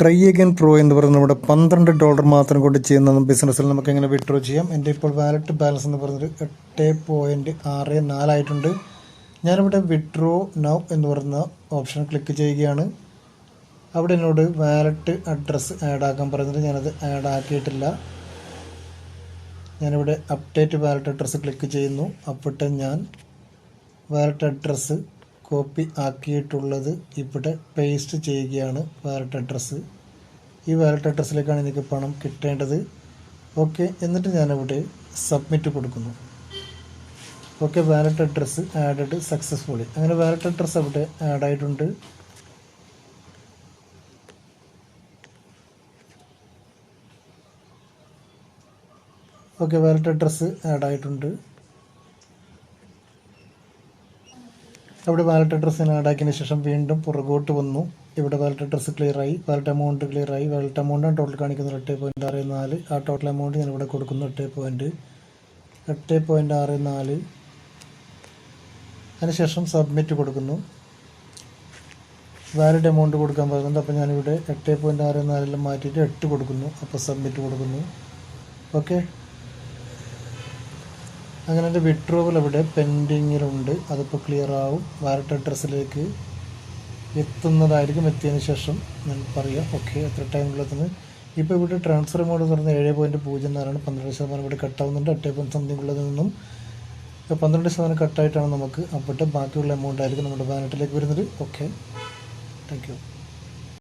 Try again pro എന്ന് പറയുന്നത് നമ്മുടെ $12 മാത്രം കൊണ്ട് ചെയ്യുന്ന ബിസിനസ്സിൽ നമുക്ക് എങ്ങനെ വിഡ്രോ ചെയ്യാം. എൻ്റെ ഇപ്പോൾ വാലറ്റ് ബാലൻസ് എന്ന് പറഞ്ഞൊരു 8.64 ആയിട്ടുണ്ട്. ഞാനിവിടെ വിഡ്രോ നൗ എന്ന് പറയുന്ന ഓപ്ഷൻ ക്ലിക്ക് ചെയ്യുകയാണ്. അവിടെ എന്നോട് വാലറ്റ് അഡ്രസ്സ് ആഡ് ആക്കാൻ പറയുന്നത്, ഞാനത് ആഡ് ആക്കിയിട്ടില്ല. ഞാനിവിടെ അപ്ഡേറ്റ് വാലറ്റ് അഡ്രസ്സ് ക്ലിക്ക് ചെയ്യുന്നു. അപ്പോൾ ഞാൻ വാലറ്റ് അഡ്രസ്സ് കോപ്പി ആക്കിയിട്ടുള്ളത് ഇവിടെ പേസ്റ്റ് ചെയ്യുകയാണ്. വാലറ്റ് അഡ്രസ്സ്, ഈ വാലറ്റ് അഡ്രസ്സിലേക്കാണ് എനിക്ക് പണം കിട്ടേണ്ടത്. ഓക്കെ, എന്നിട്ട് ഞാനിവിടെ സബ്മിറ്റ് കൊടുക്കുന്നു. Okay, wallet address added successfully. അങ്ങനെ വാലറ്റ് അഡ്രസ്സ് അവിടെ ആഡ് ആയിട്ടുണ്ട്. ഓക്കെ, വാലറ്റ് അഡ്രസ്സ് ആഡ് ആയിട്ടുണ്ട്. അവിടെ വാലറ്റ് അഡ്രസ്സിന് ആഡ് ആക്കിയതിന് ശേഷം വീണ്ടും പുറകോട്ട് വന്നു. ഇവിടെ വാലറ്റ് അഡ്രസ്സ് ക്ലിയറായി, വാലറ്റ് എമൗണ്ട് ക്ലിയറായി. വാലറ്റ് എമൗണ്ടാണ് ടോട്ടൽ കാണിക്കുന്നത് 8.64. ആ ടോട്ടൽ എമൗണ്ട് ഞാനിവിടെ കൊടുക്കുന്നു 8.64. അതിനുശേഷം സബ്മിറ്റ് കൊടുക്കുന്നു. വാലിഡ് എമൗണ്ട് കൊടുക്കാൻ പറയുന്നുണ്ട്. അപ്പോൾ ഞാനിവിടെ 8.64 മാറ്റിയിട്ട് 8 കൊടുക്കുന്നു. അപ്പോൾ സബ്മിറ്റ് കൊടുക്കുന്നു. ഓക്കെ, അങ്ങനെ എൻ്റെ വിഡ്രോവൽ അവിടെ പെൻഡിങ്ങിലുണ്ട്. അതിപ്പോൾ ക്ലിയർ ആവും. വാലറ്റ് അഡ്രസ്സിലേക്ക് എത്തുന്നതായിരിക്കും. എത്തിയതിന് ശേഷം ഞാൻ പറയാം ഓക്കെ എത്ര ടൈമുള്ളതെന്ന്. ഇപ്പോൾ ഇവിടെ ട്രാൻസ്ഫർ എമൗണ്ട് എന്ന് പറയുന്നത് 7.04 12% ഇവിടെ കട്ടാവുന്നുണ്ട്. 8 ഉള്ളതിൽ നിന്നും 12% കട്ടായിട്ടാണ് നമുക്ക്. അപ്പോൾ ബാക്കിയുള്ള എമൗണ്ട് ആയിരിക്കും നമ്മുടെ വാലറ്റിലേക്ക് വരുന്നത്. Okay, thank you.